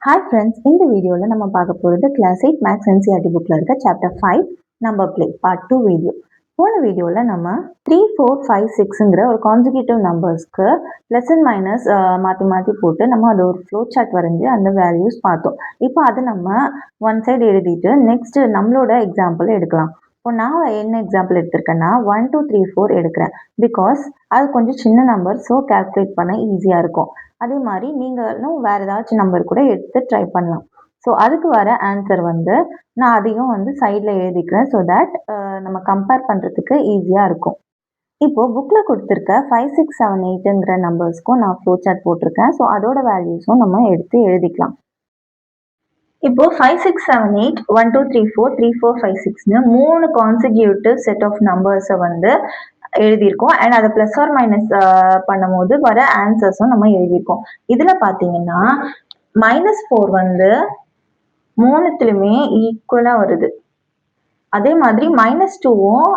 Hi friends, இந்த வீடியோவில் நம்ம பார்க்க போகிறது கிளாஸ் 8 மேக்ஸ் என்சிஆர்டி புக்கில் இருக்க chapter 5 number play part 2 video. போன வீடியோவில் நம்ம 3, 4, 5, 6ங்கிற ஒரு கான்சிக்யூட்டிவ் நம்பர்ஸ்க்கு ப்ளஸ் அண்ட் மைனஸ் மாற்றி போட்டு நம்ம அது ஒரு ஃப்ளோ சார்ட் வரைஞ்சி அந்த வேல்யூஸ் பார்த்தோம். இப்போ அதை நம்ம ஒன் சைடு எழுதிட்டு நெக்ஸ்ட் நம்மளோட எக்ஸாம்பிள் எடுக்கலாம். இப்போ நான் என்ன எக்ஸாம்பிள் எடுத்திருக்கேன்னா 1, 2, 3, 4 எடுக்கிறேன். பிகாஸ் அது கொஞ்சம் சின்ன நம்பர், ஸோ கால்குலேட் பண்ண ஈஸியாக இருக்கும். அதே மாதிரி நீங்களும் வேறு ஏதாச்சும் நம்பர் கூட எடுத்து ட்ரை பண்ணலாம். ஸோ அதுக்கு வர ஆன்சர் வந்து நான் அதையும் வந்து சைடில் எழுதிக்கிறேன். ஸோ தட் நம்ம கம்பேர் பண்ணுறதுக்கு ஈஸியாக இருக்கும். இப்போது புக்கில் கொடுத்துருக்க 5, 6, 7, 8ங்கிற நம்பர்ஸ்க்கும் நான் ஃப்ளோ சார்ட் போட்டிருக்கேன். ஸோ அதோட வேல்யூஸும் நம்ம எடுத்து எழுதிக்கலாம். இப்போ 5, 6, 7, 8, 1, 2, 3, 4, 3, 4, 5, 6ன்னு 3 கான்சிக்யூட்டிவ் செட் ஆஃப் நம்பர்ஸை வந்து எழுதியிருக்கோம். அண்ட் அதை ப்ளஸ் ஆர் மைனஸ் பண்ணும்போது வர ஆன்சர்ஸும் நம்ம எழுதியிருக்கோம். இதில் பார்த்தீங்கன்னா -4 வந்து மூணுத்துலையுமே ஈக்குவலாக வருது. அதே மாதிரி -2வும்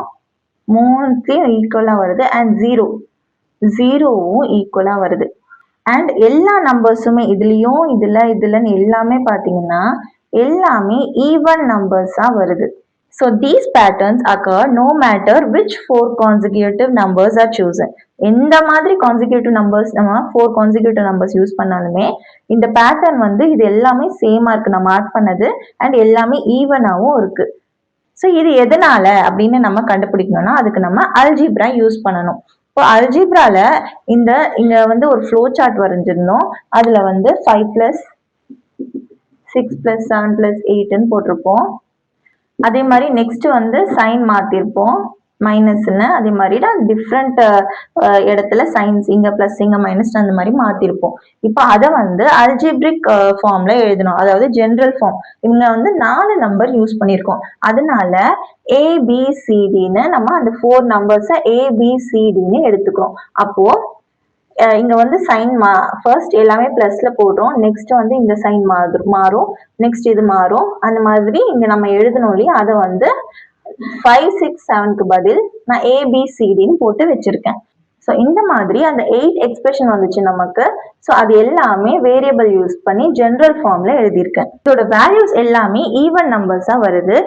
மூணுத்துலையும் ஈக்குவலாக வருது. அண்ட் 0வும் ஈக்குவலாக வருது. அண்ட் எல்லா நம்பர்ஸுமே இதுலயும் இதுலன்னு எல்லாமே பார்த்தீங்கன்னா எல்லாமே ஈவன் நம்பர்ஸாக வருது. So these patterns occur no matter which 4 consecutive numbers are chosen. எந்த மாதிரி consecutive numbers நம்ம 4 consecutive numbers யூஸ் பண்ணாலுமே இந்த பேட்டர்ன் வந்து இது எல்லாமே சேமா இருக்கு. நான் மார்க் பண்ணது அண்ட் எல்லாமே ஈவனாகவும் இருக்கு. ஸோ இது எதனால அப்படின்னு நம்ம கண்டுபிடிக்கணும்னா அதுக்கு நம்ம அல்ஜிப்ரா யூஸ் பண்ணணும். இப்போ அல்ஜிப்ரால இங்க வந்து ஒரு ஃப்ளோ சார்ட் வரைஞ்சிருந்தோம். அதுல வந்து 5 + 6 + 7 + 8ன்னு போட்டிருப்போம். அதே மாதிரி நெக்ஸ்ட் வந்து சைன் மாத்திருப்போம் மைனஸ்ன்னு. அதே மாதிரி டிஃப்ரெண்ட் இடத்துல சைன்ஸ் இங்க பிளஸ் இங்க மைனஸ் அந்த மாதிரி மாத்திருப்போம். இப்போ அதை வந்து அல்ஜிப்ரிக் ஃபார்ம்ல எழுதணும். அதாவது ஜென்ரல் ஃபார்ம். இவங்க வந்து 4 நம்பர் யூஸ் பண்ணியிருக்கோம். அதனால ABCDன்னு நம்ம அந்த 4 நம்பர்ஸை ABCDன்னு எடுத்துக்கிறோம். அப்போ இங்க வந்து சைன் ஃபர்ஸ்ட் எல்லாமே பிளஸ்ல போடுறோம். நெக்ஸ்ட் வந்து இந்த சைன் மாறும். நெக்ஸ்ட் இது மாறும். அந்த மாதிரி இங்க நம்ம எழுதணும் இல்லையா, அதை வந்து 5, 6, 7க்கு பதில் நான் ABCDன்னு போட்டு வச்சிருக்கேன். ஸோ இந்த மாதிரி அந்த 8 எக்ஸ்பிரஷன் வந்துச்சு நமக்கு. ஸோ அது எல்லாமே வேரியபிள் யூஸ் பண்ணி ஜென்ரல் ஃபார்ம்ல எழுதியிருக்கேன். இதோட வேல்யூஸ் எல்லாமே ஈவன் நம்பர்ஸா வருது.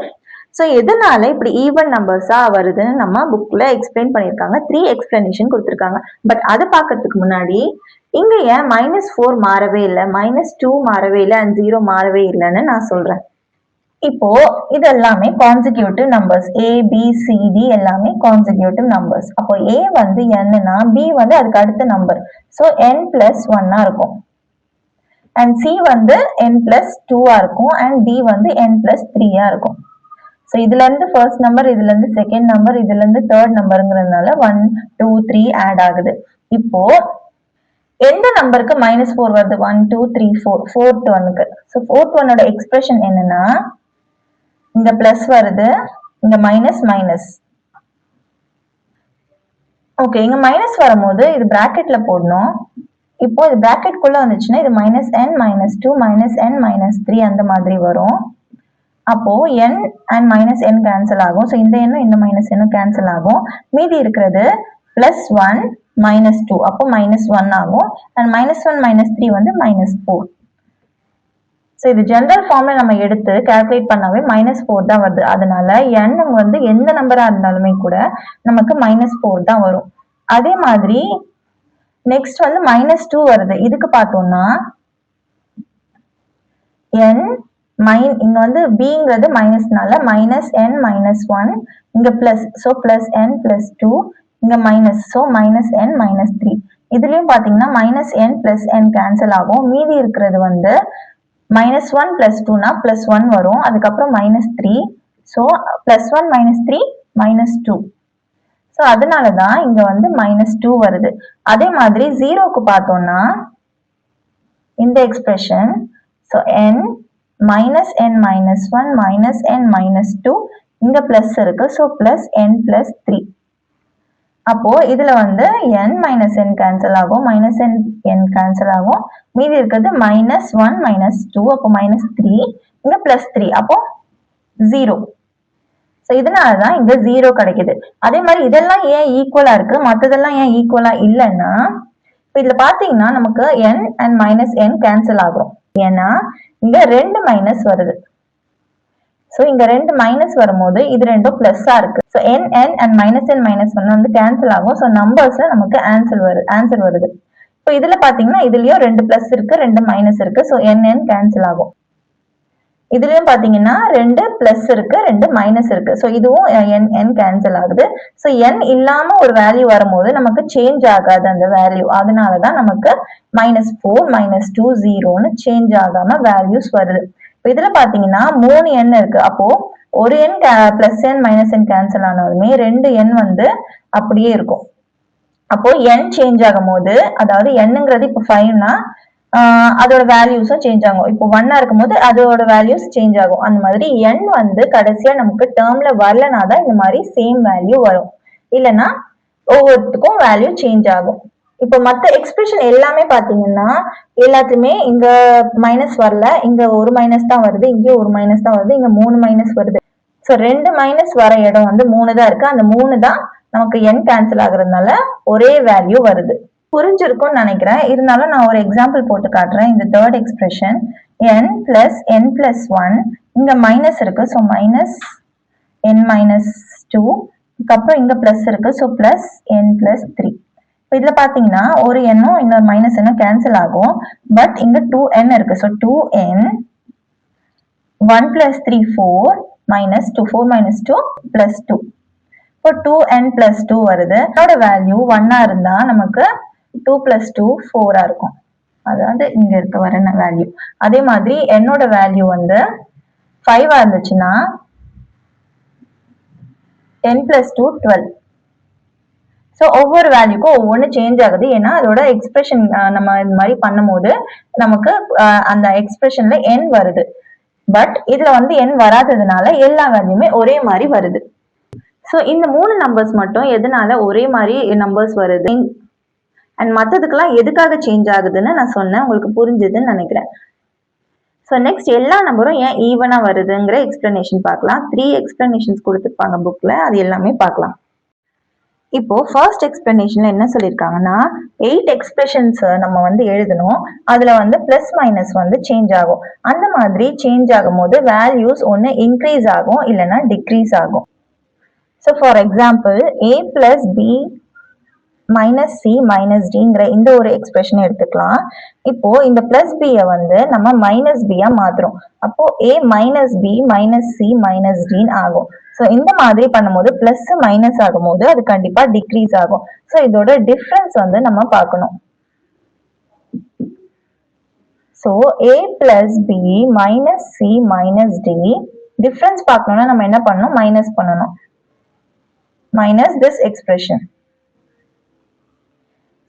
ஸோ எதனால இப்படி ஈவன் நம்பர்ஸா வருதுன்னு நம்ம புக்ல எக்ஸ்பிளைன் பண்ணியிருக்காங்க. 3 எக்ஸ்பிளனேஷன் கொடுத்துருக்காங்க. பட் அதை பார்க்கறதுக்கு முன்னாடி இங்க ஏன் -4 மாறவே இல்லை, -2 மாறவே இல்லை, அண்ட் 0 மாறவே இல்லைன்னு நான் சொல்றேன். இப்போ இது எல்லாமே கான்சிக்யூட்டிவ் நம்பர்ஸ். ABCD எல்லாமே கான்சிக்யூட்டிவ் நம்பர்ஸ். அப்போ A வந்து என்னன்னா B வந்து அதுக்கு அடுத்த நம்பர். ஸோ n+1 இருக்கும். அண்ட் C வந்து n+2 இருக்கும். அண்ட் D வந்து n+3 இருக்கும். ஸோ இதுல இருந்து ஃபர்ஸ்ட் நம்பர், இதுல இருந்து செகண்ட் நம்பர், இதுல இருந்து தேர்ட் நம்பருங்கிறதுனால 1, 2, 3 ஆட் ஆகுது. இப்போ எந்த நம்பருக்கு -4 வருது? 1, 2, 3, 4 ஃபோர்த் ஒன்னுக்கு. ஸோ ஃபோர்த் ஒன்னோட எக்ஸ்பிரஷன் என்னன்னா இங்க பிளஸ் வருது, இங்க மைனஸ். ஓகே, இங்க மைனஸ் வரும்போது இது பிராக்கெட்ல போடணும். இப்போ இது பிராக்கெட்குள்ள வந்துச்சுன்னா இது -n, -2, -n, -3 அந்த மாதிரி வரும். அப்போ n and -n கேன்சல் ஆகும். ஸோ இந்த எண்ணும் இந்த -n கேன்சல் ஆகும். மீதி இருக்கிறது +1, -2. அப்போ -1 ஆகும். அண்ட் -1, -3 வந்து -4. ஸோ இது ஜென்ரல் ஃபார்ம்ல நம்ம எடுத்து கால்குலேட் பண்ணாவே -4 தான் வருது. அதனால n வந்து எந்த நம்பரா இருந்தாலுமே கூட நமக்கு -4 தான் வரும். அதே மாதிரி நெக்ஸ்ட் வந்து -2 வருது. இதுக்கு பார்த்தோம்னா இங்க வந்து Bங்கிறது மைனஸ்னால -n, -1 இங்க பிளஸ். ஸோ +n +2 இங்க மைனஸ். So -n, -3. இதுலயும் பாத்தீங்கன்னா -n +n கேன்சல் ஆகும். மீதி இருக்கிறது வந்து -1 +2னா +1 வரும். அதுக்கப்புறம் -3. ஸோ +1 -3 -2. ஸோ அதனாலதான் இங்க வந்து -2 வருது. அதே மாதிரி 0க்கு பார்த்தோம்னா இந்த expression. So n -n -1 -n -2 இங்க பிளஸ் இருக்கு. So +n+3. அப்போ இதுல வந்து n -n கேன்சல் ஆகும், -n கேன்சல் ஆகும். மீதி இருக்கிறது -1 -2. அப்போ -3 இங்க +3. அப்போ 0. ஸோ இதனாலதான் இங்க 0 கிடைக்குது. அதே மாதிரி இதெல்லாம் ஏன் ஈக்குவலா இருக்கு, மற்றதெல்லாம் ஏன் ஈக்குவலா இல்லைன்னா இதுல பாத்தீங்கன்னா நமக்கு n and -n கேன்சல் ஆகும். ஏன்னா இங்க 2 மைனஸ் வருது. ஸோ இங்க 2 மைனஸ் வரும்போது இது ரெண்டும் பிளஸ்ஸா இருக்கு. ஸோ n அண்ட் -n-1 வந்து கேன்சல் ஆகும். ஸோ நம்பர்ஸ்ல நமக்கு ஆன்சர் வருது. இப்போ இதுல பாத்தீங்கன்னா இதுலயும் 2 பிளஸ் இருக்கு, 2 மைனஸ் இருக்கு. ஸோ n கேன்சல் ஆகும். இதுலயும் பாத்தீங்கன்னா 2 பிளஸ் இருக்கு, 2 மைனஸ் இருக்கு. ஸோ இதுவும் n கேன்சல் ஆகுது. ஸோ n இல்லாம ஒரு வேல்யூ வரும்போது நமக்கு சேஞ்ச் ஆகாது அந்த வேல்யூ. அதனாலதான் நமக்கு -4, -2, 0ன்னு சேஞ்ச் ஆகாம வேல்யூஸ் வருது. இதுல பாத்தீங்கன்னா 3 n இருக்கு. அப்போ ஒரு n plus n minus n cancel ஆனாலுமே 2 n வந்து அப்படியே இருக்கும். அப்போ n சேஞ்ச் ஆகும் போது, அதாவது nங்கிறது இப்போ 5னா அதோட வேல்யூஸும் சேஞ்ச் ஆகும். இப்போ 1 இருக்கும்போது அதோட வேல்யூஸ் சேஞ்ச் ஆகும். அந்த மாதிரி n வந்து கடைசியா நமக்கு டேர்ம்ல வரலனா தான் இந்த மாதிரி சேம் வேல்யூ வரும். இல்லைன்னா ஒவ்வொருத்துக்கும் வேல்யூ சேஞ்ச் ஆகும். இப்போ மற்ற எக்ஸ்பிரஷன் எல்லாமே பாத்தீங்கன்னா எல்லாத்துமே இங்க மைனஸ் வரல, இங்க ஒரு மைனஸ் தான் வருது, இங்க ஒரு மைனஸ் தான் வருது, இங்க 3 மைனஸ் வருது. ஸோ 2 மைனஸ் வர இடம் வந்து 3 தான் இருக்கு. அந்த 3 தான் நமக்கு n கேன்சல் ஆகுறதுனால ஒரே வேல்யூ வருது. புரிஞ்சிருக்கும்னு நினைக்கிறேன். இருந்தாலும் நான் ஒரு எக்ஸாம்பிள் போட்டு காட்டுறேன். இந்த third expression n plus n plus 1, இங்க மைனஸ் இருக்கு. ஸோ மைனஸ் n மைனஸ் 2, அதுக்கப்புறம் இங்க பிளஸ் இருக்கு. So plus n plus 3. இப்போ இதுல பாத்தீங்கன்னா ஒரு எண்ணும் இன்னொரு மைனஸ் எண்ணும் கேன்சல் ஆகும். பட் இங்க 2n இருக்கு. So 2n 1 plus 3 4 minus 2, 4 minus 2 plus 2. இப்போ 2n plus 2 வருது. அதோட வேல்யூ 1 இருந்தா நமக்கு 2 plus 2 4 இருக்கும். அதாவது இங்க இருக்க வர வேல்யூ. அதே மாதிரி என்னோட வேல்யூ வந்து 5 இருந்துச்சுன்னா 10 plus 2 12. ஸோ ஒவ்வொரு வேல்யூக்கும் ஒவ்வொன்று சேஞ்ச் ஆகுது. ஏன்னா அதோட எக்ஸ்பிரஷன் நம்ம இந்த மாதிரி பண்ணும்போது நமக்கு அந்த எக்ஸ்பிரஷன்ல n வருது. பட் இதுல வந்து n வராததுனால எல்லா வேல்யூமே ஒரே மாதிரி வருது. ஸோ இந்த 3 நம்பர்ஸ் மட்டும் எதனால ஒரே மாதிரி நம்பர்ஸ் வருது அண்ட் மற்றதுக்கெல்லாம் எதுக்காக சேஞ்ச் ஆகுதுன்னு நான் சொன்னேன். உங்களுக்கு புரிஞ்சுதுன்னு நினைக்கிறேன். ஸோ நெக்ஸ்ட் எல்லா நம்பரும் ஏன் ஈவனா வருதுங்கிற எக்ஸ்பிளனேஷன் பார்க்கலாம். 3 எக்ஸ்பிளனேஷன்ஸ் கொடுத்துருப்பாங்க புக்ல, அது எல்லாமே பார்க்கலாம். இப்போ ஃபர்ஸ்ட் எக்ஸ்பிளனேஷன்ல என்ன சொல்லியிருக்காங்கன்னா 8 எக்ஸ்பிரஷன்ஸ் நம்ம வந்து எழுதணும். அதுல வந்து பிளஸ் மைனஸ் வந்து சேஞ்ச் ஆகும். அந்த மாதிரி சேஞ்ச் ஆகும் போது வேல்யூஸ் ஒன்று இன்க்ரீஸ் ஆகும், இல்லைன்னா டிக்ரீஸ் ஆகும். So for example a plus B minus C minus டிங்கிற இந்த ஒரு எக்ஸ்பிரஷன் எடுத்துக்கலாம். இப்போ இந்த பிளஸ் பியை வந்து நம்ம மைனஸ் பியா மாத்துறோம். அப்போ a minus B minus C minus டின்னு ஆகும். ஸோ இந்த மாதிரி பண்ணும்போது பிளஸ் மைனஸ் ஆகும்போது அது கண்டிப்பா டிக்ரீஸ் ஆகும். ஸோ இதோட டிஃபரன்ஸ் வந்து நம்ம பார்க்கணும். So a plus B minus C minus D difference பார்க்கணும்னா நம்ம என்ன பண்ணணும்? மைனஸ் பண்ணணும். Minus this expression.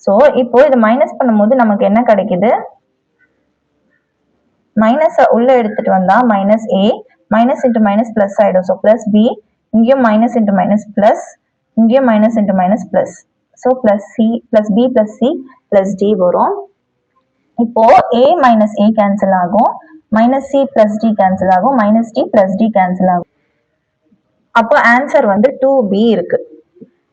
ஸோ இப்போ இது மைனஸ் பண்ணும்போது நமக்கு என்ன கிடைக்குது? மைனஸ் உள்ள எடுத்துட்டு வந்தா minus A, minus into minus plus ஆயிடும். ஸோ பிளஸ் பி, இங்கேயும் மைனஸ் இன்டு மைனஸ் பிளஸ், இங்கேயும் minus into minus plus. So plus C plus B plus C plus D வரும். இப்போ ஏ மைனஸ் ஏ கேன்சல் ஆகும், minus C plus D cancel ஆகும், minus D plus D cancel ஆகும். அப்போ answer வந்து 2b இருக்கு.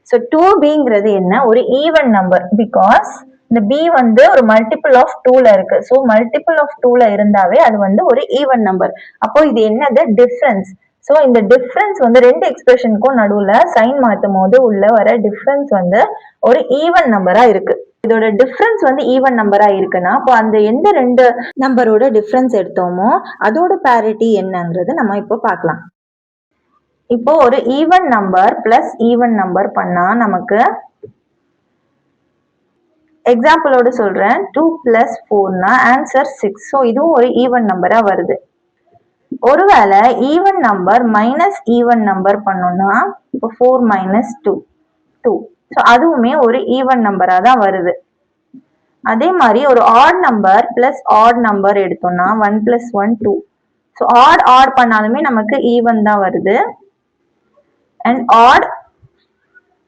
So 2bங்கிறது என்ன? ஒரு ஈவன் நம்பர். பிகாஸ் இந்த b வந்து ஒரு மல்டிபிள் ஆஃப் 2ல இருக்கு. ஸோ மல்டிபிள் ஆஃப் 2ல இருந்தாவே அது வந்து ஒரு ஈவன் நம்பர். அப்போ இது என்னது? டிஃபரன்ஸ். ஸோ இந்த டிஃபரன்ஸ் வந்து ரெண்டு எக்ஸ்பிரஷனுக்கும் நடுவுல சைன் மாற்றும் போது உள்ள வர டிஃபரன்ஸ் வந்து ஒரு ஈவன் நம்பரா இருக்கு. இதோட டிஃபரன்ஸ் வந்து ஈவன் நம்பரா இருக்குன்னா அப்போ அந்த எந்த ரெண்டு நம்பரோட டிஃபரன்ஸ் எடுத்தோமோ அதோட பேரிட்டி என்னங்கிறது நம்ம இப்போ பார்க்கலாம். இப்போ ஒரு even number plus even number பண்ணா நமக்கு எக்ஸாம்பிளோட சொல்றேன். 2 பிளஸ் 4னா ஆன்சர் 6. ஸோ இதுவும் ஒரு ஈவன் நம்பரா வருது. ஒருவேளை even number minus even number பண்ணோம்னா இப்போ 4 மைனஸ் 2 2. ஸோ அதுவுமே ஒரு ஈவன் நம்பரா தான் வருது. அதே மாதிரி ஒரு add number plus add number எடுத்தோம்னா 1 பிளஸ் 1 2. ஸோ ஆட் பண்ணாலுமே நமக்கு ஈவன் தான் வருது. And odd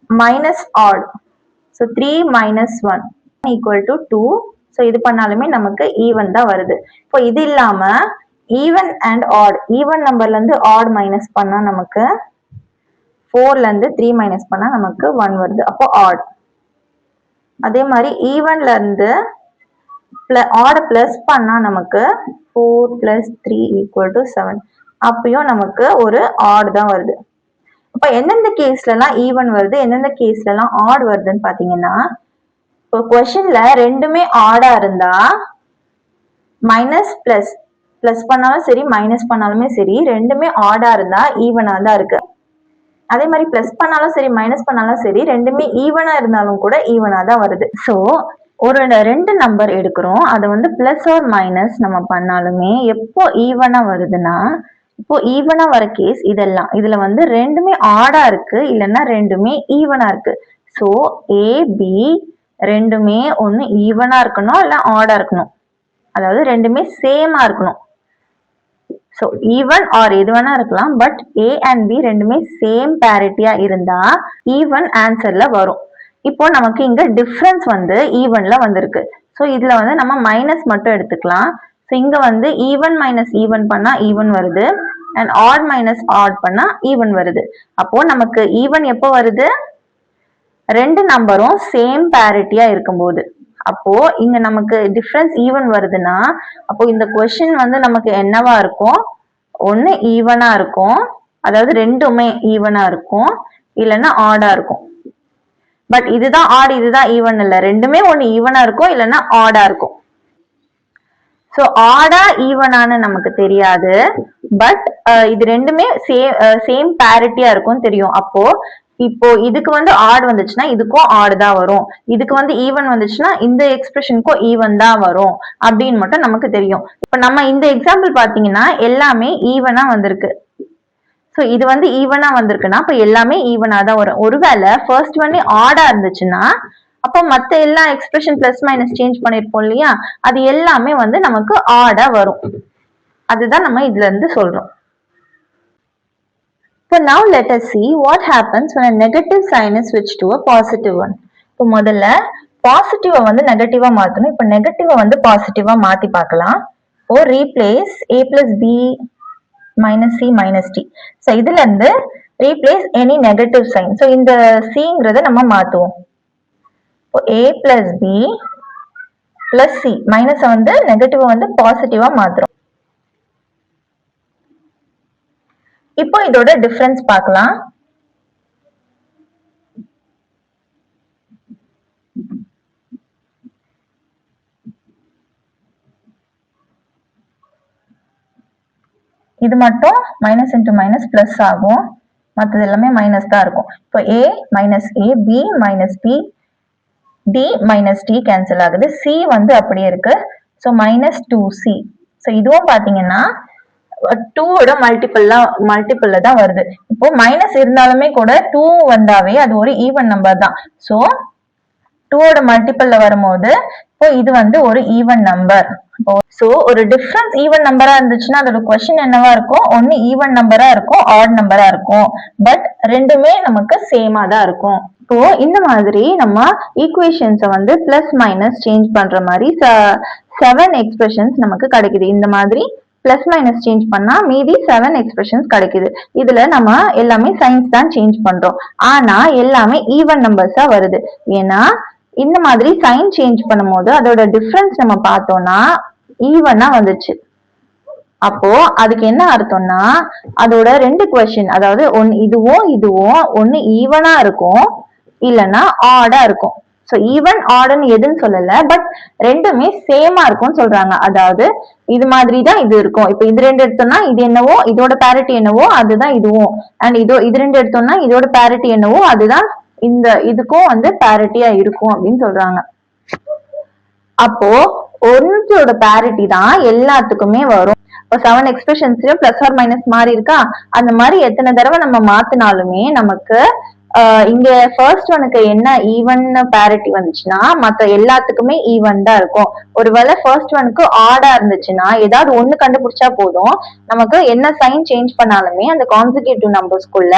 minus odd, so 3 minus 1 equal to 2. ஸோ இது பண்ணாலுமே நமக்கு ஈவன் தான் வருது. இப்போ இது இல்லாம ஈவன் அண்ட் ஆட், ஈவன் நம்பர்ல இருந்து ஆட் மைனஸ் பண்ணா நமக்கு 4ல இருந்து 3 மைனஸ் பண்ணா நமக்கு 1 வருது. அப்போ ஆட். அதே மாதிரி ஈவன்ல இருந்து ஆட பிளஸ் பண்ணா நமக்கு 4 + 3 = 7. அப்பயும் நமக்கு ஒரு ஆட் தான் வருது. அப்ப எந்தெந்த கேஸ்லலாம் ஈவன் வருது, எந்தெந்த கேஸ்லலாம் ஆட் வருதுன்னு பாத்தீங்கன்னா, இப்போ கொஸ்டின்ல ரெண்டுமே ஆடா இருந்தா மைனஸ் பிளஸ் பண்ணாலும் சரி மைனஸ் பண்ணாலுமே சரி ரெண்டுமே ஆடா இருந்தா ஈவனா தான் இருக்கு. அதே மாதிரி பிளஸ் பண்ணாலும் சரி மைனஸ் பண்ணாலும் சரி ரெண்டுமே ஈவனா இருந்தாலும் கூட ஈவனா தான் வருது. ஸோ ஒரு ரெண்டு நம்பர் எடுக்கிறோம், அதை வந்து பிளஸ் ஆர் மைனஸ் நம்ம பண்ணாலுமே எப்போ ஈவனா வருதுன்னா, இப்போ ஈவனா வர கேஸ் இதெல்லாம். இதுல வந்து ரெண்டுமே ஆடா இருக்கு, இல்லைன்னா ரெண்டுமே ஈவனா இருக்கு. ஸோ ஏ பி ரெண்டுமே ஒன்னு ஈவனா இருக்கணும் இல்ல ஆடா இருக்கணும், அதாவது ரெண்டுமே சேமா இருக்கணும். ஸோ ஈவன் ஆர் எது வேணா இருக்கலாம், பட் ஏ அண்ட் பி ரெண்டுமே சேம் பேரிட்டியா இருந்தா ஈவன் ஆன்சர்ல வரும். இப்போ நமக்கு இங்க டிஃபரன்ஸ் வந்து ஈவன்ல வந்திருக்கு. ஸோ இதுல வந்து நம்ம மைனஸ் மட்டும் எடுத்துக்கலாம். ஸோ இங்க வந்து ஈவன் மைனஸ் ஈவன் பண்ணா ஈவன் வருது, அண்ட் ஆட் மைனஸ் ஆட் பண்ணா ஈவன் வருது. அப்போ நமக்கு ஈவன் எப்போ வருது, ரெண்டு நம்பரும் சேம் பேரிட்டியா இருக்கும்போது. அப்போ இங்க நமக்கு டிஃபரன்ஸ் ஈவன் வருதுன்னா அப்போ இந்த கொஸ்டின் வந்து நமக்கு என்னவா இருக்கும், ஒன்னு ஈவனா இருக்கும், அதாவது ரெண்டுமே ஈவனா இருக்கும், இல்லைன்னா ஆடா இருக்கும். பட் இதுதான் ஆட் இதுதான் ஈவன் இல்ல, ரெண்டுமே ஒன்னு ஈவனா இருக்கும் இல்லைன்னா ஆடா இருக்கும். ஸோ ஆடா ஈவனான்னு நமக்கு தெரியாது, பட் இது ரெண்டுமே சேம் பேரிட்டியா இருக்கும் தெரியும். அப்போ இப்போ இதுக்கு வந்து ஆட் வந்துச்சுன்னா இதுக்கும் ஆடு தான் வரும், இதுக்கு வந்து ஈவன் வந்துச்சுன்னா இந்த எக்ஸ்பிரஷனுக்கும் ஈவன் தான் வரும் அப்படின்னு மட்டும் நமக்கு தெரியும். இப்ப நம்ம இந்த எக்ஸாம்பிள் பாத்தீங்கன்னா எல்லாமே ஈவனா வந்திருக்கு. ஸோ இது வந்து ஈவனா வந்திருக்குன்னா அப்ப எல்லாமே ஈவனா தான் வரும். ஒருவேளை ஃபர்ஸ்ட் ஒன்னே ஆடா இருந்துச்சுன்னா அப்போ மத்த எல்லா எக்ஸ்பிரஷன் பிளஸ் மைனஸ் சேஞ்ச் பண்ணிருப்போம் இல்லையா, அது எல்லாமே வந்து நமக்கு ஆடா வரும். அதுதான் நம்ம இதுல இருந்து சொல்றோம். So now let us see what happens when a negative sign is switched to a positive one. இப்போ முதல்ல பாசிட்டிவா வந்து நெகட்டிவா மாத்தணும். இப்போ நெகட்டிவா வந்து பாசிட்டிவா மாத்தி பார்க்கலாம். இப்போ replace a plus b minus c minus d. So இதுல இருந்து replace any negative sign. So இந்த cங்கிறத நம்ம மாத்துவோம். இப்போ a plus b plus c minus வந்து நெகட்டிவா வந்து பாசிட்டிவா மாத்துறோம். இப்போ இதோட டிஃபரன்ஸ் பார்க்கலாம். இது மட்டும் மைனஸ் இன்டு மைனஸ் பிளஸ் ஆகும், மற்றது எல்லாமே மைனஸ் தான் இருக்கும். இப்போ a minus a, b minus b, d minus d cancel ஆகுது, c வந்து அப்படியே இருக்கு. So minus 2c. ஸோ இதுவும் பாத்தீங்கன்னா 2ஓட மல்டிபிள்ல தான் வருது. இப்போ மைனஸ் இருந்தாலுமே கூட 2 வந்தாவே அது ஒரு ஈவன் நம்பர் தான். ஸோ 2ஓட மல்டிபிள்ல வரும்போது இப்போ இது வந்து ஒரு ஈவன் நம்பர். ஸோ ஒரு டிஃபரன்ஸ் ஈவன் நம்பரா இருந்துச்சுன்னா அதோட கொஸ்டின் என்னவா இருக்கும், ஒன்னு ஈவன் நம்பரா இருக்கும் ஆட் நம்பரா இருக்கும், பட் ரெண்டுமே நமக்கு சேமா தான் இருக்கும். இப்போ இந்த மாதிரி நம்ம ஈக்குவேஷன்ஸை வந்து பிளஸ் மைனஸ் சேஞ்ச் பண்ற மாதிரி 7 எக்ஸ்பிரஷன்ஸ் நமக்கு கிடைக்குது. இந்த மாதிரி பிளஸ் மைனஸ் சேஞ்ச் பண்ணா மீதி 7 எக்ஸ்பிரஷன்ஸ் கிடைக்குது. இதுல நம்ம எல்லாமே சைன்ஸ் தான் சேஞ்ச் பண்றோம், ஆனா எல்லாமே ஈவன் நம்பர்ஸா வருது. ஏன்னா இந்த மாதிரி சைன் சேஞ்ச் பண்ணும்போது அதோட டிஃபரன்ஸ் நம்ம பார்த்தோம்னா ஈவனா வந்துச்சு. அப்போ அதுக்கு என்ன அர்த்தம்னா அதோட ரெண்டு கொஸ்டின், அதாவது இதுவும் ஒன்னு ஈவனா இருக்கும் இல்லைன்னா ஆடா இருக்கும். ஸோ ஈவன் ஆடுன்னு எதுன்னு சொல்லல, பட் ரெண்டுமே சேமா இருக்கும்னு சொல்றாங்க. அதாவது இது மாதிரி தான் இது இருக்கும். இப்போ இது ரெண்டு எடுத்தோம்னா இது என்னவோ இதோட பேரிட்டி என்னவோ அதுதான் இதுவும், அண்ட் இது ரெண்டு எடுத்தோம்னா இதோட பேரிட்டி என்னவோ அதுதான் இந்த இதுக்கும் வந்து பேரிட்டியா இருக்கும் அப்படின்னு சொல்றாங்க. அப்போ ஒன்னோட பேரிட்டி தான் எல்லாத்துக்குமே வரும். இப்போ 7 எக்ஸ்பிரஷன்ஸ்லயும் பிளஸ் ஆர் மைனஸ் மாறி இருக்கா, அந்த மாதிரி எத்தனை தடவை நம்ம மாத்தினாலுமே நமக்கு இங்க ஃபர்ஸ்ட் ஒனுக்கு என்ன ஈவன் பேரிட்டி வந்துச்சுன்னா மத்த எல்லாத்துக்குமே ஈவன் தான் இருக்கும். ஒருவேளை ஃபர்ஸ்ட் ஒனுக்கு ஆடா இருந்துச்சுன்னா ஏதாவது ஒண்ணு கண்டுபிடிச்சா போதும், நமக்கு என்ன சைன் சேஞ்ச் பண்ணாலுமே அந்த கான்சிக்யூட்டிவ் நம்பர்ஸ்குள்ள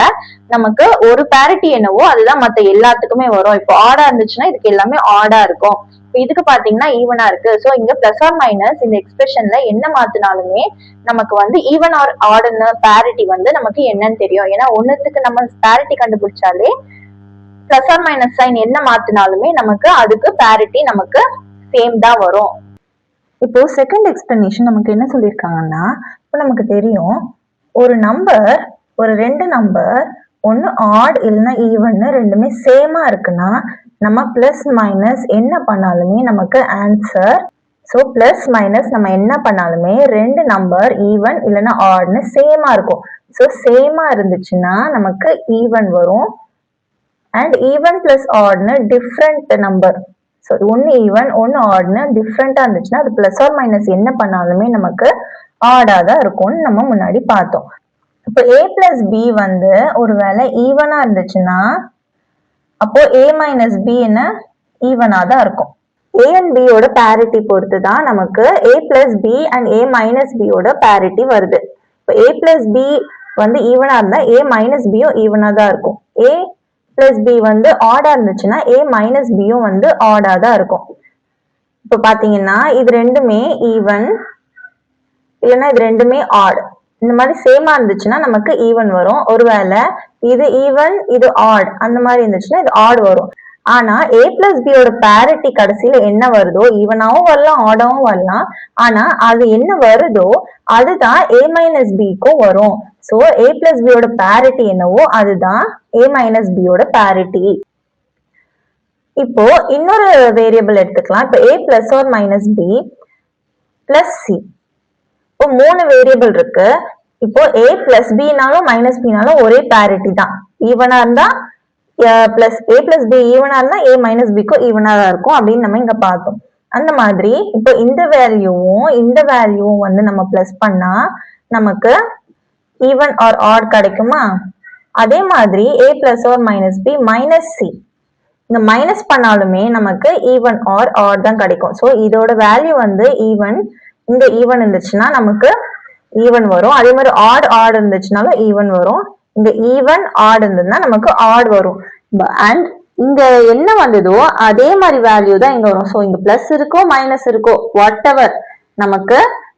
நமக்கு ஒரு பேரிட்டி என்னவோ அதுதான் மத்த எல்லாத்துக்குமே வரும். இப்போ ஆடா இருந்துச்சுன்னா இதுக்கு எல்லாமே ஆடா இருக்கும். இதுக்கு பாத்தீங்கன்னா ஈவனா இருக்கு. சோ இங்க பிளஸ் ஆர் மைனஸ் இந்த எக்ஸ்பிரஷன்ல என்ன மாத்தினாலுமே நமக்கு வந்து ஈவன் ஆர் ஆடுன்னு பேரிட்டி வந்து நமக்கு என்னன்னு தெரியும். ஏன்னா ஒன்னுத்துக்கு நம்ம பேரிட்டி கண்டுபிடிச்சாலே பிளஸ் ஆர் மைனஸ் சைன் என்ன மாத்தினாலுமே நமக்கு அதுக்கு பேரிட்டி நமக்கு சேம் தான் வரும். இப்போ செகண்ட் எக்ஸ்பிளனேஷன் நமக்கு என்ன சொல்லியிருக்காங்கன்னா, இப்போ நமக்கு தெரியும் ஒரு நம்பர், ஒரு ரெண்டு நம்பர் ஒன்று ஆட் இல்லைன்னா ஈவன்னு ரெண்டுமே சேமா இருக்குன்னா நம்ம பிளஸ் மைனஸ் என்ன பண்ணாலுமே நமக்கு ஆன்சர். ஸோ பிளஸ் மைனஸ் நம்ம என்ன பண்ணாலுமே ரெண்டு நம்பர் ஈவன் இல்லைன்னா ஆட்னு சேமா இருக்கும். ஸோ சேமா இருந்துச்சுன்னா நமக்கு ஈவன் வரும். அண்ட் ஈவன் பிளஸ் ஆட்னு டிஃப்ரெண்ட் நம்பர், ஸோ ஒன்று ஈவன் ஒன்று ஆட்னு டிஃப்ரெண்டாக இருந்துச்சுன்னா அது பிளஸ் ஆர் மைனஸ் என்ன பண்ணாலுமே நமக்கு ஆடாக தான் இருக்கும்னு நம்ம முன்னாடி பார்த்தோம். இப்போ ஏ பிளஸ் பி வந்து ஒருவேளை ஈவனா இருந்துச்சுன்னா அப்போ ஏ மைனஸ் பி என்ன ஈவனா தான் இருக்கும். ஏ அண்ட் பியோட பேரிட்டி பொறுத்து தான் நமக்கு A plus B and A minus பியோட பேரிட்டி வருது. இப்போ ஏ பிளஸ் பி வந்து ஈவனா இருந்தா ஏ மைனஸ் பியும் ஈவனா தான் இருக்கும். ஏ பிளஸ் பி வந்து ஆடா இருந்துச்சுன்னா ஏ மைனஸ் பியும் வந்து ஆடா தான் இருக்கும். இப்போ பாத்தீங்கன்னா இது ரெண்டுமே ஈவன் இல்லைன்னா இது ரெண்டுமே ஆட், இந்த மாதிரி சேமா இருந்துச்சுன்னா நமக்கு ஈவன் வரும். ஒருவேளை இது ஈவன் இது ஆட் அந்த மாதிரி இருந்துச்சுன்னா இது ஆட் வரும். ஆனா ஏ பிளஸ் பியோட பேரிட்டி கடைசியில என்ன வருதோ ஈவனாவும் வரலாம் ஆடாவும் வரலாம், ஆனா அது என்ன வருதோ அதுதான் ஏ மைனஸ் பிக்கும் வரும். ஸோ ஏ பிளஸ் பியோட பேரிட்டி என்னவோ அதுதான் ஏ மைனஸ் பியோட பேரிட்டி. இப்போ இன்னொரு வேரியபிள் எடுத்துக்கலாம். இப்போ A plus or minus B plus C. இப்போ மூணு வேரியபிள் இருக்கு. இப்போ ஏ பிளஸ் பினாலும் மைனஸ் பினாலும் ஒரே பேரிட்டி தான். ஈவனா இருந்தா பிளஸ் ஏ பிளஸ் பி ஈவனா இருந்தா ஏ மைனஸ் பிக்கும் ஈவனா தான் இருக்கும் அப்படின்னு நம்ம இங்க பார்த்தோம். அந்த மாதிரி இப்போ இந்த வேல்யூவும் வந்து நம்ம பிளஸ் பண்ணா நமக்கு ஈவன் ஆர் ஆட் கிடைக்குமா? அதே மாதிரி A plus or minus B minus C, இந்த மைனஸ் பண்ணாலுமே நமக்கு ஈவன் ஆர் ஆட் தான் கிடைக்கும். ஸோ இதோட வேல்யூ வந்து ஈவன், இந்த ஈவன் இருந்துச்சுன்னா நமக்கு ஈவன் வரும். அதே மாதிரி ஆட் இருந்துச்சுனாலும் ஈவன் வரும். இந்த ஈவன் ஆட் இருந்ததுன்னா நமக்கு ஆட் வரும். அண்ட் இங்க என்ன வந்ததோ அதே மாதிரி வேல்யூ தான் இங்க வரும். ஸோ இங்க பிளஸ் இருக்கோ மைனஸ் இருக்கோ வாட் எவர், நமக்கு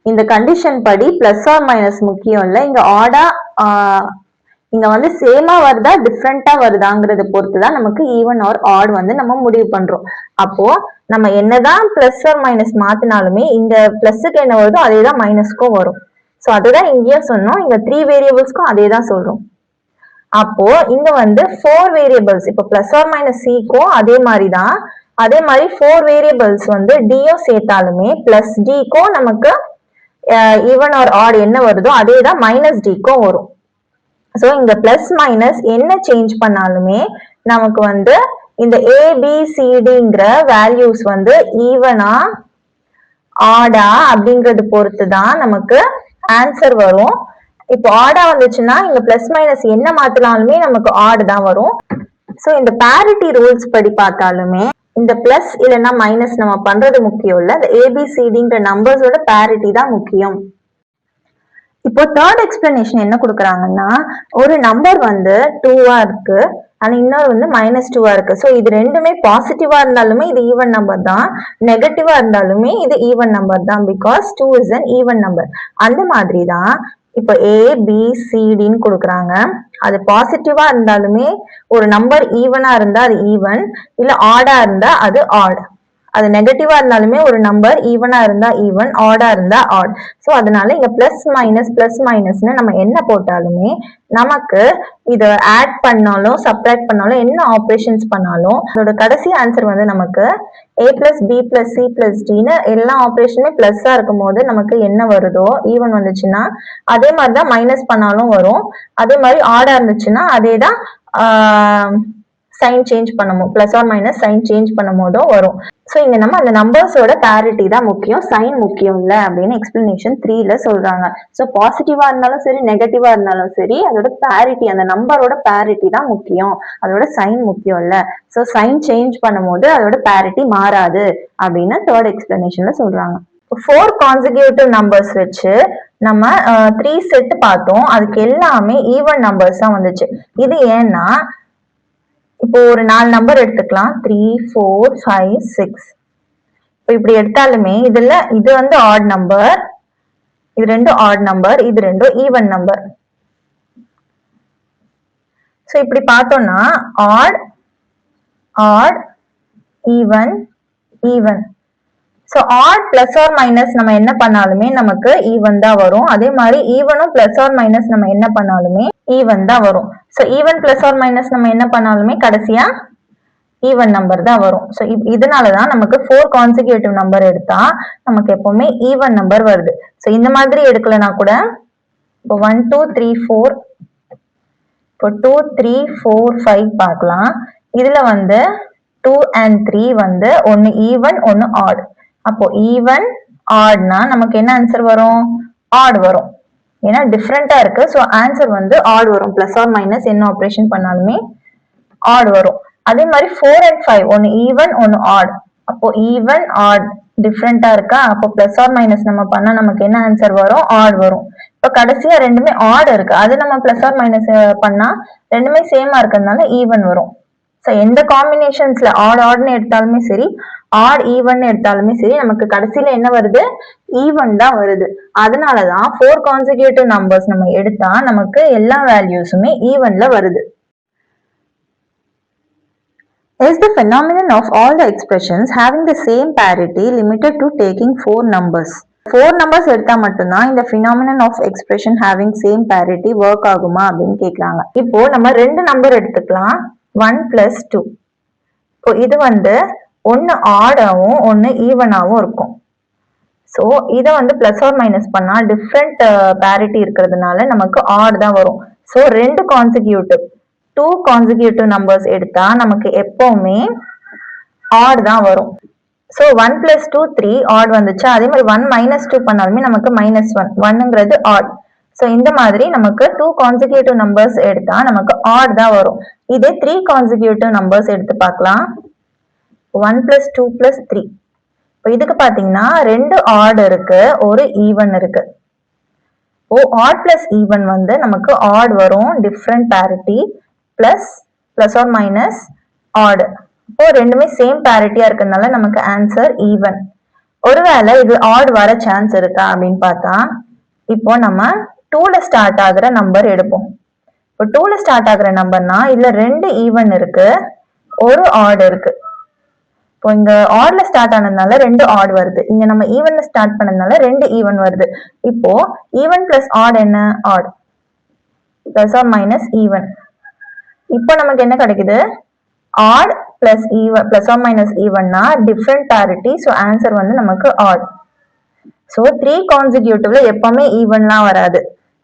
இந்த கண்டிஷன் படி பிளஸ் ஆர் மைனஸ் முக்கியம் இல்லை. இங்க ஆடா இங்க வந்து சேமா வருதா டிஃப்ரெண்டா வருதாங்கிறத பொறுத்துதான் நமக்கு ஈவன் ஆர் ஆட் வந்து நம்ம முடிவு பண்றோம். அப்போ நம்ம என்னதான் பிளஸ் ஆர் மைனஸ் மாத்தினாலுமே இந்த பிளஸுக்கு என்ன வருதோ அதே தான் மைனஸ்க்கும் வரும். ஸோ அதுதான் இங்கேயும் சொன்னோம், இங்க 3 வேரியபிள்ஸ்க்கும் அதே தான் சொல்றோம். அப்போ இங்க வந்து 4 வேரியபிள்ஸ், இப்போ பிளஸ் ஆர் மைனஸ் சிக்கும் அதே மாதிரி தான். அதே மாதிரி 4 வேரியபிள்ஸ் வந்து டியும் சேர்த்தாலுமே பிளஸ் டிக்கும் நமக்கு ஈவன் ஆர் ஆட் என்ன வருதோ அதே தான் மைனஸ் டிக்கும் வரும். ஸோ இங்க பிளஸ் மைனஸ் என்ன சேஞ்ச் பண்ணாலுமே நமக்கு வந்து இந்த ஏபிசிடிங்கிற வேல்யூஸ் வந்து ஈவனா ஆடா அப்படிங்கறது பொறுத்து தான் நமக்கு ஆன்சர் வரும். இப்போ ஆடா வந்துச்சுன்னா இங்க பிளஸ் மைனஸ் என்ன மாத்தினாலுமே நமக்கு ஆடு தான் வரும். ஸோ இந்த பேரிட்டி ரூல்ஸ் படி பார்த்தாலுமே இந்த பிளஸ் இல்லைன்னா மைனஸ் நம்ம பண்றது முக்கியம் இல்ல, இந்த ஏபிசிடிங்கிற நம்பர்ஸோட பேரிட்டி தான் முக்கியம். இப்போ தேர்ட் எக்ஸ்பிளனேஷன் என்ன கொடுக்குறாங்கன்னா, ஒரு நம்பர் வந்து 2வா இருக்கு ஆனா இன்னொரு வந்து -2வா இருக்கு. ஸோ இது ரெண்டுமே பாசிட்டிவா இருந்தாலுமே இது ஈவன் நம்பர் தான், நெகட்டிவா இருந்தாலுமே இது ஈவன் நம்பர் தான், because 2 is an even number. அந்த மாதிரி தான் இப்போ ஏபிசிடின்னு கொடுக்குறாங்க. அது பாசிட்டிவா இருந்தாலுமே ஒரு நம்பர் ஈவனா இருந்தா அது ஈவன், இல்ல ஆடா இருந்தா அது ஆட். அது நெகட்டிவா இருந்தாலுமே ஒரு நம்பர் ஈவனா இருந்தா ஈவன், ஆடா இருந்தா ஆட். ஸோ அதனால இங்க பிளஸ் மைனஸ்னு நம்ம என்ன போட்டாலுமே நமக்கு இதை ஆட் பண்ணாலும் சப்ட்ராக்ட் பண்ணாலும் என்ன ஆப்ரேஷன்ஸ் பண்ணாலும் அதோட கடைசி ஆன்சர் வந்து நமக்கு A plus B plus C plus டின்னு எல்லா ஆப்ரேஷனுமே பிளஸ்ஸா இருக்கும் போது நமக்கு என்ன வருதோ ஈவன் வந்துச்சுன்னா அதே மாதிரிதான் மைனஸ் பண்ணாலும் வரும். அதே மாதிரி ஆடா இருந்துச்சுன்னா அதே தான் சைன் சேஞ்ச் பண்ணும், plus or minus sign change பண்ணும் போதும் வரும். ஸோ இங்க நம்ம அந்த நம்பர்ஸோட பேரிட்டி தான் முக்கியம், சைன் முக்கியம் இல்லை அப்படின்னு எக்ஸ்பிளனேஷன் 3ல சொல்றாங்க. ஸோ பாசிட்டிவா இருந்தாலும் சரி நெகட்டிவா இருந்தாலும் சரி அதோட பேரிட்டி, அந்த நம்பரோட பேரிட்டி தான் முக்கியம், அதோட சைன் முக்கியம் இல்லை. ஸோ சைன் சேஞ்ச் பண்ணும் போது அதோட பேரிட்டி மாறாது அப்படின்னு தேர்ட் எக்ஸ்பிளனேஷன்ல சொல்றாங்க. 4 கான்சிக்யூட்டிவ் நம்பர்ஸ் வச்சு நம்ம 3 செட் பார்த்தோம், அதுக்கு எல்லாமே ஈவன் நம்பர்ஸ் தான் வந்துச்சு. இது ஏன்னா இப்போ ஒரு 4 நம்பர் எடுத்துக்கலாம், 3 4 5 6. இப்போ இப்படி எடுத்தாலுமே இதுல இது வந்து ஆட் நம்பர், இது ரெண்டும் ஆட் நம்பர், இது ரெண்டும் ஈவன் நம்பர். ஸோ இப்படி பார்த்தோம்னா odd odd even even. So odd plus or minus நம்ம என்ன பண்ணாலுமே நமக்கு ஈவன் தான் வரும். அதே மாதிரி ஈவனும் பிளஸ் ஆர் மைனஸ் நம்ம என்ன பண்ணாலுமே ஈவன் தான் வரும். So even plus or minus நம்ம என்ன பண்ணாலுமே கடைசியா ஈவன் நம்பர் தான் வரும். ஸோ இதனாலதான் நமக்கு 4 கான்சிக்யூட்டிவ் நம்பர் எடுத்தா நமக்கு எப்பவுமே ஈவன் நம்பர் வருது. ஸோ இந்த மாதிரி எடுக்கலனா கூட இப்போ 1 2 3 4 இப்போ 2 3 4 5 பார்க்கலாம். இதுல வந்து 2 and 3 வந்து ஒன்னு ஈவன் ஒன்னு ஆட். அப்போ ஈவன் ஆட்னா நமக்கு என்ன ஆன்சர் வரும்? ஆட் வரும். ஏன்னா டிஃப்ரெண்டா இருக்கு. ஸோ ஆன்சர் வந்து ஆட் வரும். பிளஸ் ஆர் மைனஸ் என்ன ஆப்ரேஷன் பண்ணாலுமே ஆட் வரும். அதே மாதிரி 4 and 5 ஒன்னு ஈவன் ஒன்னு ஆட். அப்போ ஈவன் ஆட் டிஃப்ரெண்டா இருக்கா? அப்போ பிளஸ் ஆர் மைனஸ் நம்ம பண்ணா நமக்கு என்ன ஆன்சர் வரும்? ஆட் வரும். இப்போ கடைசியா ரெண்டுமே ஆட் இருக்கு. அது நம்ம பிளஸ் ஆர் மைனஸ் பண்ணா ரெண்டுமே சேமா இருக்கிறதுனால ஈவன் வரும். ஸோ எந்த காம்பினேஷன்ஸ்ல ஆட்னு எடுத்தாலுமே சரி, ஆட் ஈவன் எடுத்தாலுமே சரி, நமக்கு கடைசியில என்ன வருது? ஈவன் தான் வருது. அதனாலதான் 4 கான்சிக்யூட்டிவ் நம்பர்ஸ் நம்ம எடுத்தா நமக்கு எல்லா வேல்யூஸுமே ஈவன்ல வருது. Is the phenomenon of all the expressions having the same parity limited to taking 4 numbers? 4 numbers எடுத்தா மட்டும்தான் இந்த phenomenon of expression having same parity work ஆகுமா அப்படின்னு கேட்கறாங்க. இப்போ நம்ம 2 நம்பர் எடுத்துக்கலாம். 1 plus 2. இப்போ இது வந்து ஒன்னு ஆடாவும் ஒன்னு ஈவனாவும் இருக்கும். ஸோ இதை வந்து பிளஸ் ஆர் மைனஸ் பண்ணா டிஃப்ரெண்ட் பேரிட்டி இருக்கிறதுனால நமக்கு ஆட் தான் வரும். ஸோ 2 கான்சிக்யூட்டிவ் 2 கான்சிக்யூட்டிவ் நம்பர்ஸ் எடுத்தா நமக்கு எப்பவுமே ஆட் தான் வரும். ஸோ 1 plus 2 3 ஆட் வந்துச்சா, அதே மாதிரி 1 minus 2 பண்ணாலுமே நமக்கு -1 1ங்கிறது ஆட். ஸோ இந்த மாதிரி நமக்கு 2 கான்சிக்யூட்டிவ் நம்பர்ஸ் எடுத்தா நமக்கு ஆட் தான் வரும். இதே 3 கான்சிக்யூட்டிவ் நம்பர்ஸ் எடுத்து பார்க்கலாம். 1 plus 2 plus 3. இப்போ இதுக்கு பாத்தீங்கன்னா 2 ஆட் இருக்கு, ஒரு ஈவன் இருக்கு. ஆட் பிளஸ் ஈவன் வந்து நமக்கு ஆட் வரும், different parity, plus or minus odd. இப்போ ரெண்டுமே சேம் பேரிட்டியா இருக்கிறதுனால நமக்கு ஆன்சர் ஈவன். ஒருவேளை இது ஆட் வர சான்ஸ் இருக்கா அப்படின்னு பார்த்தா, இப்போ நம்ம 2ல ஸ்டார்ட் ஆகுற நம்பர் எடுப்போம். இப்போ 2ல ஸ்டார்ட் ஆகுற நம்பர்னா இதுல 2 ஈவன் இருக்கு, ஒரு ஆட் இருக்கு. இப்போ இங்க ஆட்ல ஸ்டார்ட் ஆனதுனால 2 ஆட் வருது. இங்க நம்ம ஈவன்ல ஸ்டார்ட் பண்ணதுனால 2 ஈவன் வருது. இப்போ ஈவன் பிளஸ் ஆட் என்ன? Odd. Plus or minus even. இப்போ நமக்கு என்ன கிடைக்குது? Odd plus even, plus or minus ஈவன்னா டிஃப்ரெண்ட் பேரிட்டி. ஸோ ஆன்சர் வந்து நமக்கு ஆட். ஸோ 3 கான்சிக்யூட்டிவ்ல எப்பவுமே ஈவன்லாம் வராது.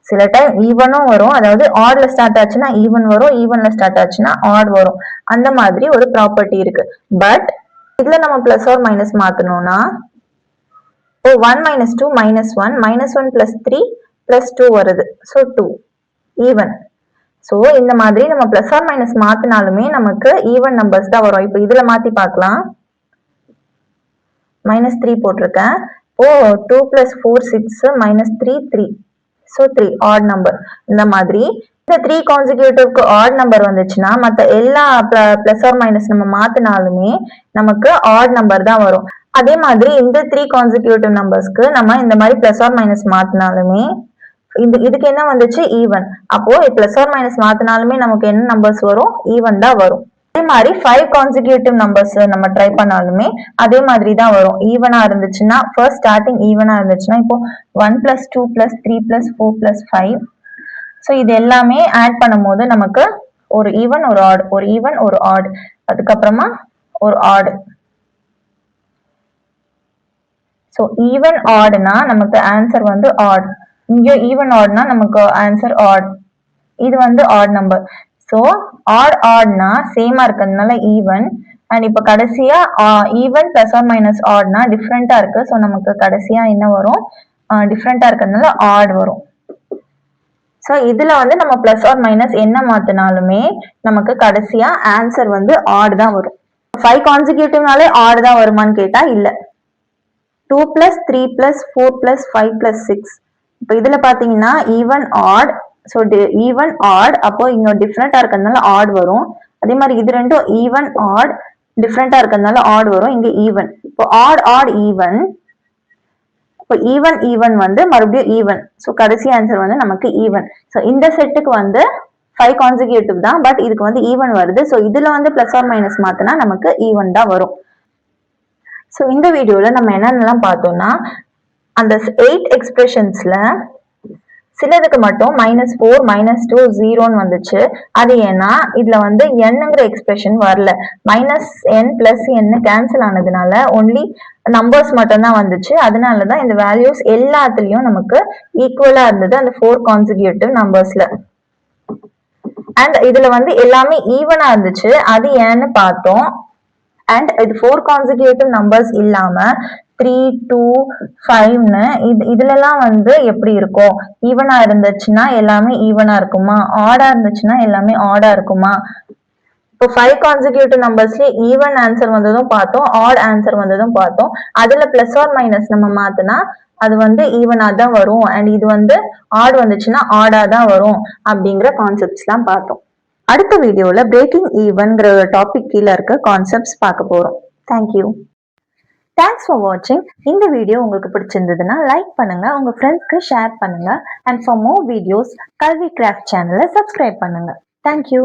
சில டைம் ஈவனும் வரும், அதாவது ஆட்ல ஸ்டார்ட் ஆச்சுன்னா ஈவன் வரும், ஈவன்ல ஸ்டார்ட் ஆச்சுன்னா ஆட் வரும். அந்த மாதிரி ஒரு ப்ராப்பர்ட்டி இருக்கு. பட் இதுல நம்ம plus or minus மாத்தணும்னா 1 minus 2 -1 -1 plus 3 plus 2 வருது. So 2 even. ஸோ இந்த மாதிரி நம்ம பிளஸ் ஆர் மைனஸ் மாத்தினாலுமே நமக்கு ஈவன் நம்பர்ஸ் தான் வரும். இப்போ இதுல மாத்தி பார்க்கலாம். -3 போட்டிருக்கேன். 2 plus 4 6 -3 3. So 3 add number. இந்த மாதிரி இந்த 3 கான்சிக்யூட்டிவ்க்கு ஆட் நம்பர் வந்துச்சுன்னா மற்ற எல்லா பிளஸ் ஆர் மைனஸ் நம்ம மாத்தினாலுமே நமக்கு ஆட் நம்பர் தான் வரும். அதே மாதிரி இந்த 3 கான்சிக்யூட்டிவ் நம்பர்ஸ்க்கு நம்ம இந்த மாதிரி பிளஸ் ஆர் மைனஸ் மாத்தினாலுமே இதுக்கு என்ன வந்துச்சு? ஈவன். அப்போ பிளஸ் ஆர் மைனஸ் மாத்தினாலுமே நமக்கு என்ன நம்பர்ஸ் வரும்? ஈவன் தான் வரும். அதே மாதிரி 5 கான்சிக்யூட்டிவ் நம்பர்ஸ் நம்ம ட்ரை பண்ணாலுமே அதே மாதிரி தான் வரும். ஈவனா இருந்துச்சுன்னா ஃபர்ஸ்ட் ஸ்டார்டிங் ஈவனா இருந்துச்சுன்னா இப்போ 1 plus 2 plus 3 plus 4 plus 5. So இது எல்லாமே ஆட் பண்ணும் போது நமக்கு ஒரு ஈவன் ஒரு ஆட், ஒரு ஈவன் ஒரு ஆட், அதுக்கப்புறமா ஒரு ஆட். ஸோ ஈவன் ஆட்னா நமக்கு ஆன்சர் வந்து ஆட். இங்க ஈவன் ஆட்னா நமக்கு ஆன்சர் ஆட். இது வந்து ஆட் நம்பர். ஸோ ஆட்னா சேமா இருக்கிறதுனால ஈவன். அண்ட் இப்போ கடைசியா ஈவன் பிளஸ் ஆர் மைனஸ் ஆட்னா டிஃப்ரெண்டா இருக்கு. ஸோ நமக்கு கடைசியா என்ன வரும்? டிஃப்ரெண்டா இருக்கிறதுனால ஆட் வரும். ஸோ இதுல வந்து நம்ம பிளஸ் ஆர் மைனஸ் என்ன மாத்தினாலுமே நமக்கு கடைசியா ஆன்சர் வந்து ஆட் தான் வரும். 5 கான்சிக்யூட்டிவ்னாலே ஆட் தான் வருமான்னு கேட்டா இல்ல. 2 plus 3 plus 4 plus 5 plus 6. இப்போ இதுல பாத்தீங்கன்னா even odd. So even odd, அப்போ இங்க டிஃப்ரெண்டா இருக்கிறதுனால ஆட் வரும். அதே மாதிரி இது ரெண்டும் ஈவன் ஆட், டிஃப்ரெண்டா இருக்கிறதுனால ஆட் வரும். இங்க ஈவன். இப்போ ஆட் ஈவன். இப்போ ஈவன் வந்து மறுபடியும் ஈவன். ஸோ கடைசி ஆன்சர் வந்து நமக்கு ஈவன். ஸோ இந்த செட்டுக்கு வந்து 5 கான்சிக்யூட்டிவ் தான், பட் இதுக்கு வந்து ஈவன் வருது. ஸோ இதுல வந்து பிளஸ் ஆர் மைனஸ் மாத்தினா நமக்கு ஈவன் தான் வரும். ஸோ இந்த வீடியோவில் நம்ம என்னென்னலாம் பார்த்தோம்னா அந்த 8 எக்ஸ்பிரஷன்ஸில் சிலதுக்கு மட்டும் -4 -2 0ன்னு வந்துச்சு. அது ஏன்னா இதுல வந்து என்னங்கிற எக்ஸ்பிரஷன் வரல. -n + n கேன்சல் ஆனதுனால ஒன்லி நம்பர்ஸ் மட்டும் தான் வந்துச்சு. அதனாலதான் இந்த வேல்யூஸ் எல்லாத்துலயும் நமக்கு ஈக்குவலா இருந்தது அந்த 4 கான்சிக்யூட்டிவ் நம்பர்ஸ்ல. அண்ட் இதுல வந்து எல்லாமே ஈவனா இருந்துச்சு. அது ஏன்னு பார்த்தோம். அண்ட் இது 4 கான்சிக்யூட்டிவ் நம்பர்ஸ் இல்லாம 3, 2, 5ன்னு இதுலலாம் வந்து எப்படி இருக்கும்? ஈவனா இருந்துச்சுன்னா எல்லாமே ஈவனா இருக்குமா? ஆடா இருந்துச்சுன்னா எல்லாமே ஆடா இருக்குமா? இப்போ 5 கான்சிக்யூட்டிவ் நம்பர்ஸ்ல ஈவன் ஆன்சர் வந்ததும் பார்த்தோம், ஆட் ஆன்சர் வந்ததும் பார்த்தோம். அதுல பிளஸ் ஆர் மைனஸ் நம்ம மாத்தினா அது வந்து ஈவனா தான் வரும். அண்ட் இது வந்து ஆட் வந்துச்சுன்னா ஆடா தான் வரும் அப்படிங்கிற கான்செப்ட்ஸ் எல்லாம் பார்த்தோம். அடுத்த வீடியோல பிரேக்கிங் ஈவன்ங்கிற ஒரு டாபிக் கீழே இருக்க கான்செப்ட்ஸ் பார்க்க போறோம். தேங்க்யூ. தேங்க்ஸ் ஃபார் வாட்சிங். இந்த வீடியோ உங்களுக்கு பிடிச்சிருந்ததுன்னா லைக் பண்ணுங்க, உங்க ஃப்ரெண்ட்ஸ்க்கு ஷேர் பண்ணுங்க. அண்ட் ஃபார் மோர் வீடியோஸ் கல்வி கிராஃப்ட் சேனலை சப்ஸ்கிரைப் பண்ணுங்க. தேங்க்யூ.